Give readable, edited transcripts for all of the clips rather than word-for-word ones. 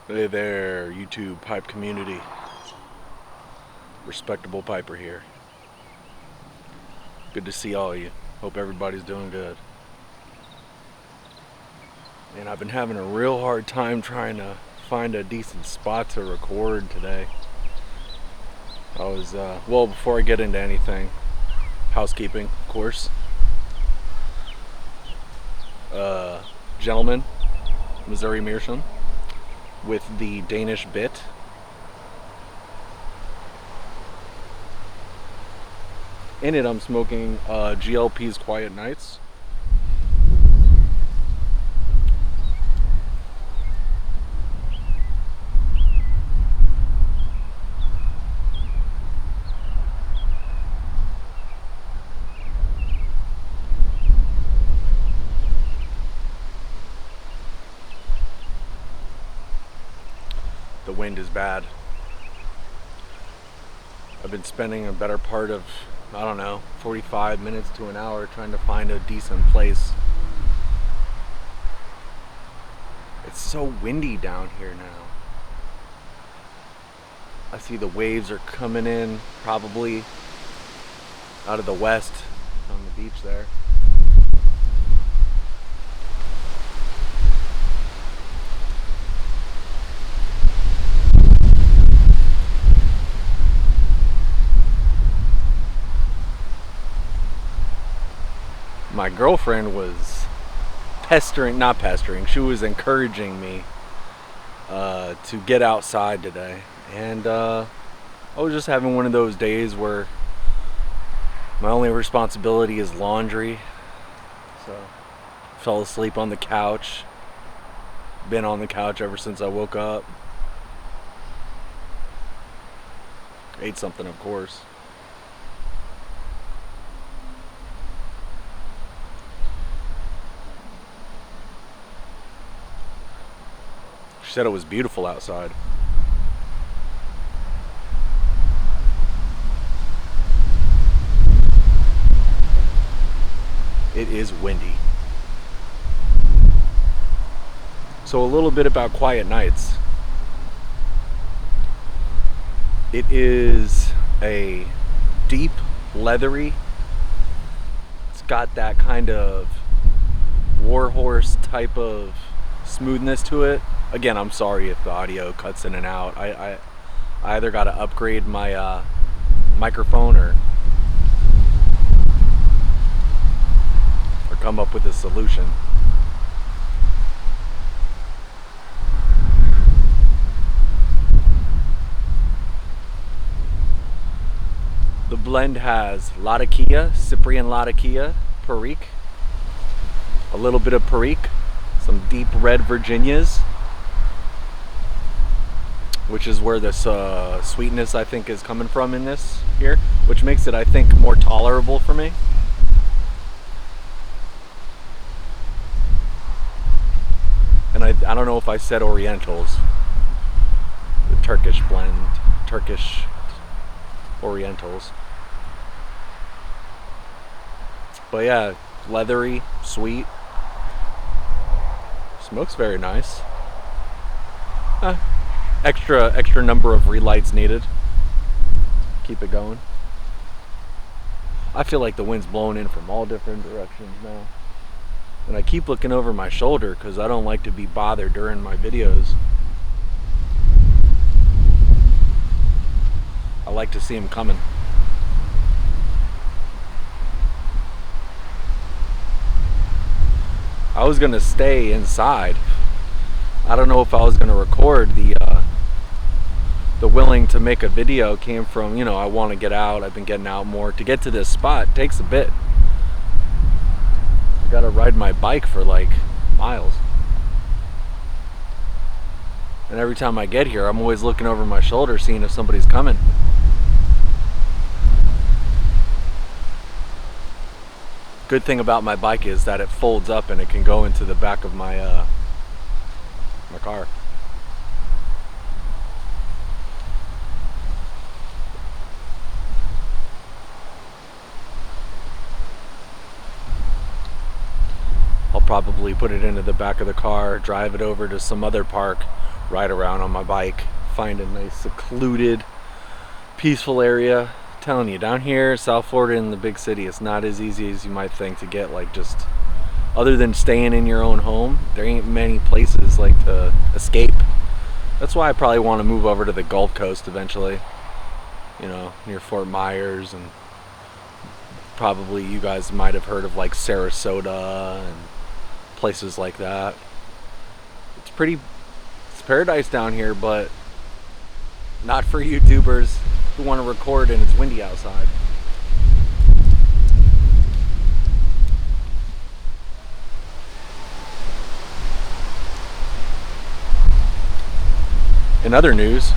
Hey there, YouTube pipe community. Respectable piper here. Good to see all of you. Hope everybody's doing good. And I've been having a real hard time trying to find a decent spot to record today. Well, before I get into anything, housekeeping, of course. Gentleman, Missouri Meerschaum, with the Danish bit. In it, I'm smoking GLP's Quiet Nights. The wind is bad. I've been spending a better part of, 45 minutes to an hour trying to find a decent place. It's so windy down here now. I see the waves are coming in probably out of the west on the beach there. My girlfriend was she was encouraging me to get outside today. And I was just having one of those days where my only responsibility is laundry. So fell asleep on the couch. Been on the couch ever since I woke up. Ate something, of course. She said it was beautiful outside. It is windy. So a little bit about Quiet Nights. It is a deep, leathery. It's got that kind of warhorse type of smoothness to it. Again, I'm sorry if the audio cuts in and out. I either got to upgrade my microphone or come up with a solution. The blend has Latakia, Cyprian Latakia, Perique, a little bit of Perique, some deep red Virginias, which is where this sweetness I think is coming from in this here, which makes it I think more tolerable for me. And I don't know if I said Orientals, the Turkish blend, Turkish Orientals. But yeah, leathery, sweet. Smokes very nice. Extra number of relights needed. Keep it going. I feel like the wind's blowing in from all different directions now. And I keep looking over my shoulder because I don't like to be bothered during my videos. I like to see them coming. I was gonna stay inside. I don't know if I was gonna record. The willing to make a video came from, I want to get out. I've been getting out more. To get to this spot takes a bit. I gotta ride my bike for like miles. And every time I get here, I'm always looking over my shoulder, seeing if somebody's coming. Good thing about my bike is that it folds up and it can go into the back of my car. I'll probably put it into the back of the car, drive it over to some other park ride around on my bike, find a nice secluded, peaceful area. I'm telling you, down here, South Florida in the big city, it's not as easy as you might think to get, like, just other than staying in your own home. There ain't many places like to escape. That's why I probably want to move over to the Gulf Coast eventually, you know, near Fort Myers, and probably you guys might have heard of like Sarasota and places like that. It's paradise down here, but not for YouTubers who want to record and it's windy outside. In other news,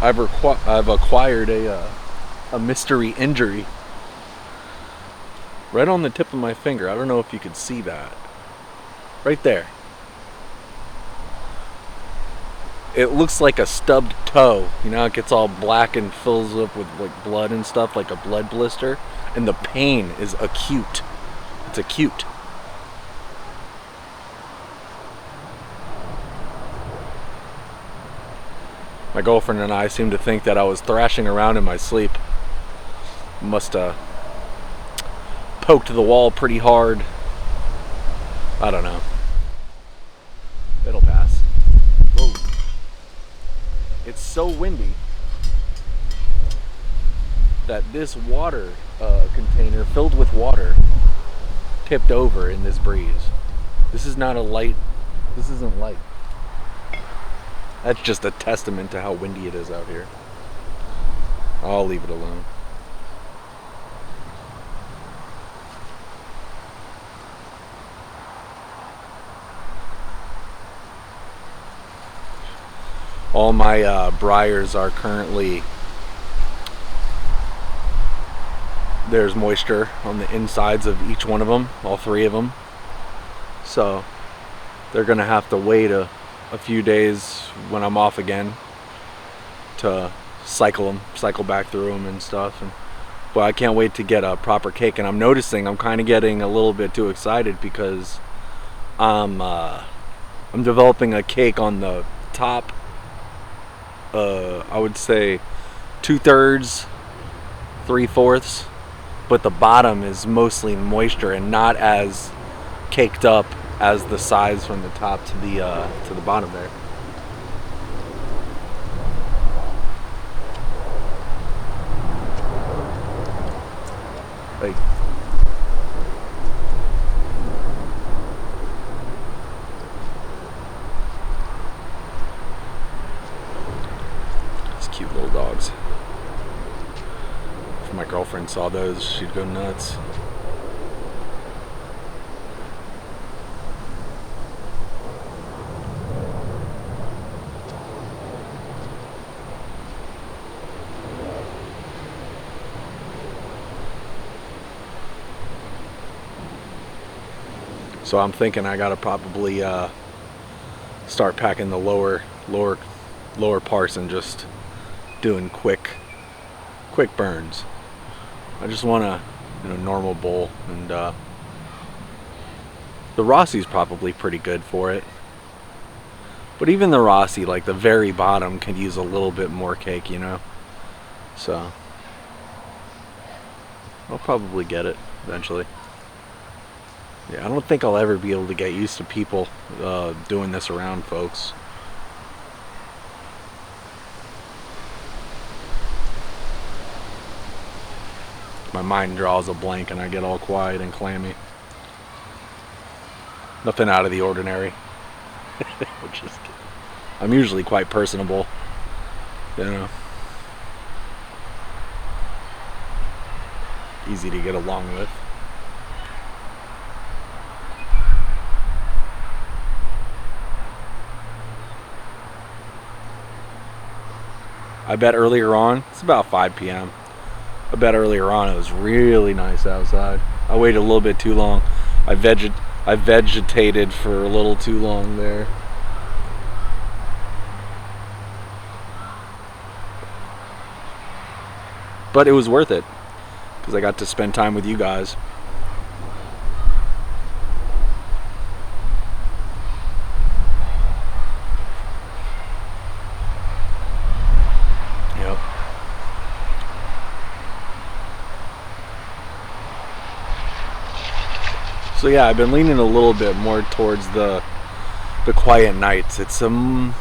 I've acquired a mystery injury right on the tip of my finger. I don't know if you could see that. Right there. It looks like a stubbed toe. You know, it gets all black and fills up with like blood and stuff, like a blood blister. And the pain is acute. It's acute. My girlfriend and I seem to think that I was thrashing around in my sleep. Must have poked the wall pretty hard. I don't know. It'll pass. Whoa. It's so windy that this water container filled with water tipped over in this breeze. This isn't light. That's just a testament to how windy it is out here. I'll leave it alone. All my briars are currently, there's moisture on the insides of each one of them, all three of them. So they're gonna have to wait a few days when I'm off again to cycle back through them and stuff. But I can't wait to get a proper cake. And I'm noticing I'm kind of getting a little bit too excited because I'm developing a cake on the top. I would say 2/3, 3/4, but the bottom is mostly moisture and not as caked up as the sides from the top to the bottom there. Like, these cute little dogs. If my girlfriend saw those, she'd go nuts. So I'm thinking I gotta probably start packing the lower parts and just doing quick burns. I just want a normal bowl, and the Rossi's probably pretty good for it. But even the Rossi, like the very bottom, can use a little bit more cake, you know. So I'll probably get it eventually. Yeah, I don't think I'll ever be able to get used to people doing this around folks. My mind draws a blank and I get all quiet and clammy. Nothing out of the ordinary. I'm usually quite personable, you know. Easy to get along with. I bet earlier on, it's about 5 p.m. I bet earlier on it was really nice outside. I waited a little bit too long. I vegetated for a little too long there. But it was worth it because I got to spend time with you guys. So yeah, I've been leaning a little bit more towards the quiet nights. It's I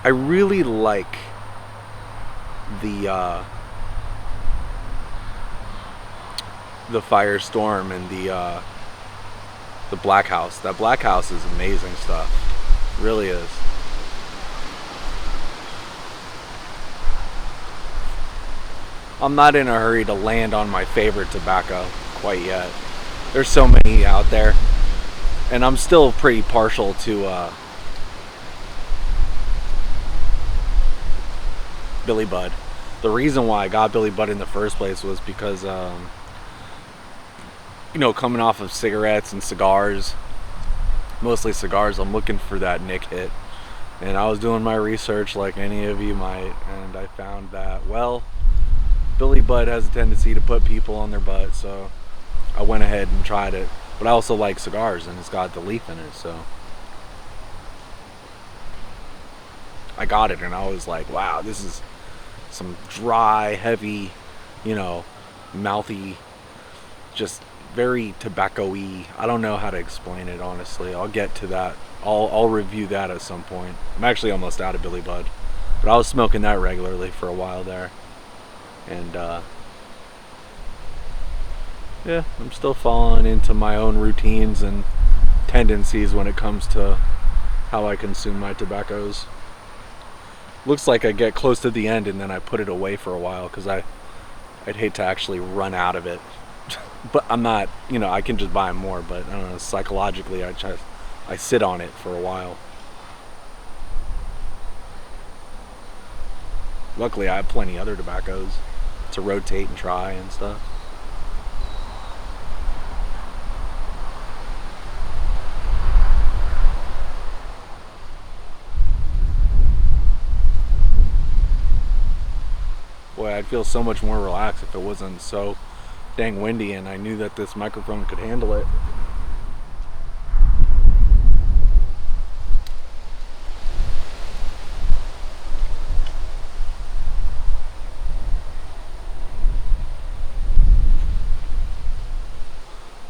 really like the Firestorm and the Black House. That Black House is amazing stuff. It really is. I'm not in a hurry to land on my favorite tobacco quite yet. There's so many out there, and I'm still pretty partial to Billy Bud. The reason why I got Billy Bud in the first place was because coming off of cigarettes and cigars, mostly cigars, I'm looking for that Nick hit. And I was doing my research like any of you might, and I found that, well, Billy Bud has a tendency to put people on their butt, so I went ahead and tried it. But I also like cigars, and it's got the leaf in it, so I got it, and I was like, wow, this is some dry, heavy, mouthy, just very tobacco-y. I don't know how to explain it, honestly. I'll get to that. I'll review that at some point. I'm actually almost out of Billy Bud, but I was smoking that regularly for a while there. And yeah, I'm still falling into my own routines and tendencies when it comes to how I consume my tobaccos. Looks like I get close to the end and then I put it away for a while because I'd hate to actually run out of it. But I'm not, I can just buy more, but I don't know, psychologically I sit on it for a while. Luckily I have plenty other tobaccos to rotate and try and stuff. Boy, I'd feel so much more relaxed if it wasn't so dang windy and I knew that this microphone could handle it.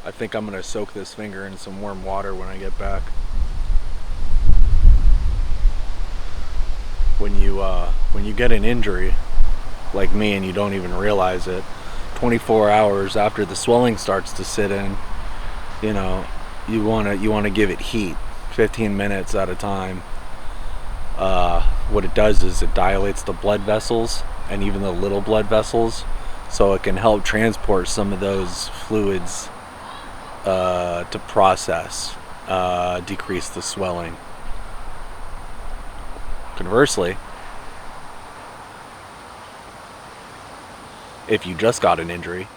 I think I'm going to soak this finger in some warm water when I get back. When you get an injury like me and you don't even realize it, 24 hours after the swelling starts to sit in, you want to give it heat, 15 minutes at a time. What it does is it dilates the blood vessels and even the little blood vessels, so it can help transport some of those fluids to process, decrease the swelling. Conversely, if you just got an injury,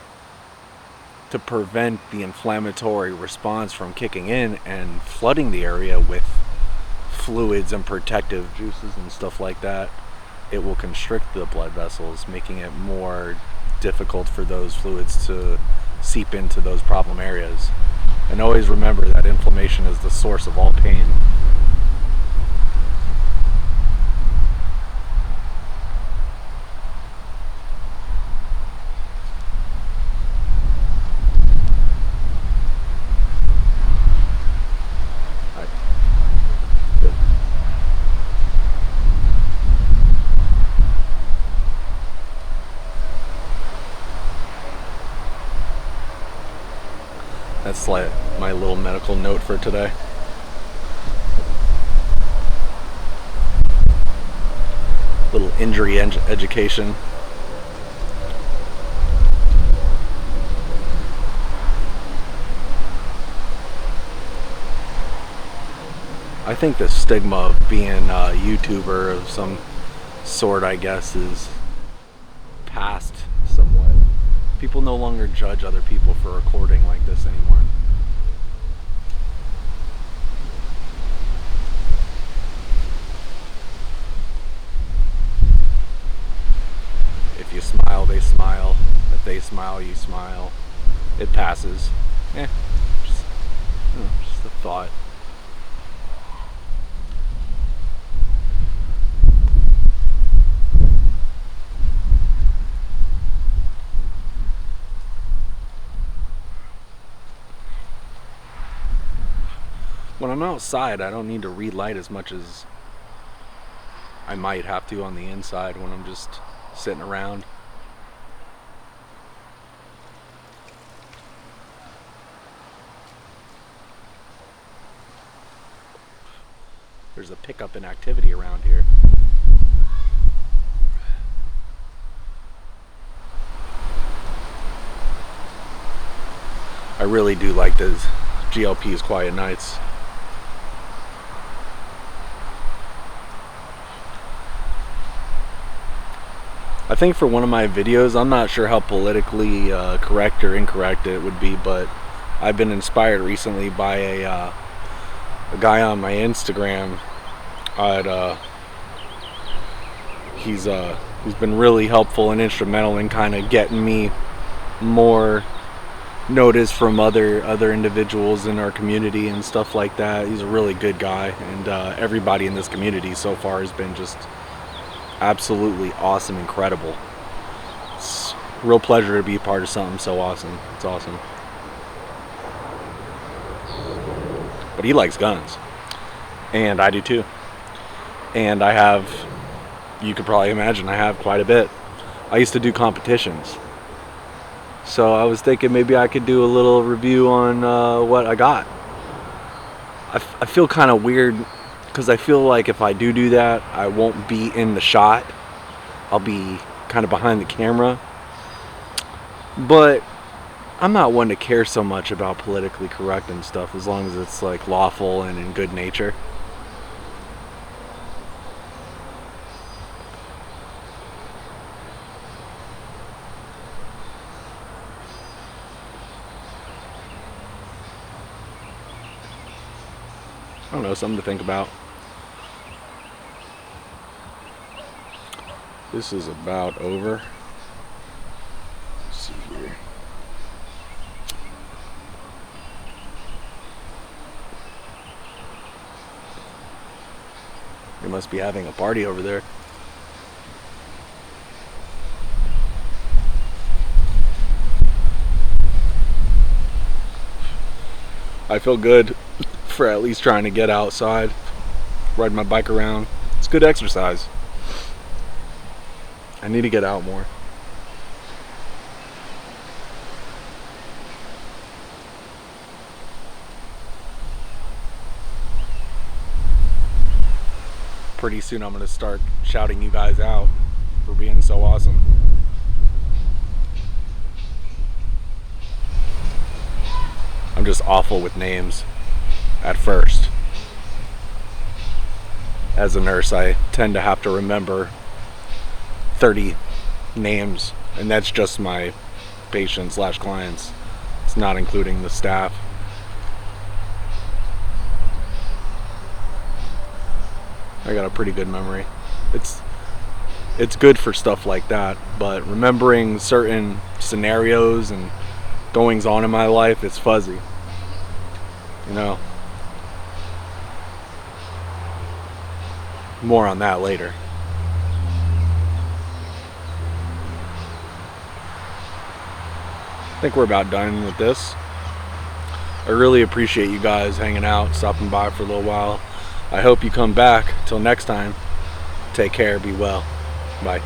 to prevent the inflammatory response from kicking in and flooding the area with fluids and protective juices and stuff like that, it will constrict the blood vessels, making it more difficult for those fluids to seep into those problem areas. And always remember that inflammation is the source of all pain. That's like my little medical note for today. Little injury education. I think the stigma of being a YouTuber of some sort, I guess, is past somewhat. People no longer judge other people for recording like this anymore. If you smile, they smile. If they smile, you smile. It passes. Just a thought. when I'm outside, I don't need to relight as much as I might have to on the inside when I'm just sitting around. There's a pickup in activity around here. I really do like those GLP's quiet nights. I think for one of my videos, I'm not sure how politically correct or incorrect it would be, but I've been inspired recently by a guy on my Instagram. He's been really helpful and instrumental in kind of getting me more notice from other individuals in our community and stuff like that. He's a really good guy, and everybody in this community so far has been just absolutely awesome, incredible. It's a real pleasure to be part of something so awesome. It's awesome. But he likes guns, and I do too. And I have, you could probably imagine, I have quite a bit. I used to do competitions, so I was thinking maybe I could do a little review on what I got. I feel kind of weird because I feel like if I do that, I won't be in the shot. I'll be kind of behind the camera. But I'm not one to care so much about politically correct and stuff, as long as it's like lawful and in good nature. I don't know, something to think about. This is about over. Let's see here. They must be having a party over there. I feel good for at least trying to get outside, ride my bike around. It's good exercise. I need to get out more. Pretty soon I'm going to start shouting you guys out for being so awesome. I'm just awful with names at first. As a nurse, I tend to have to remember 30 names, and that's just my patients / clients. It's not including the staff. I got a pretty good memory. It's good for stuff like that, but remembering certain scenarios and goings on in my life, it's fuzzy. You know. More on that later. I think we're about done with this. I really appreciate you guys hanging out, stopping by for a little while. I hope you come back. Till next time, take care, be well. Bye.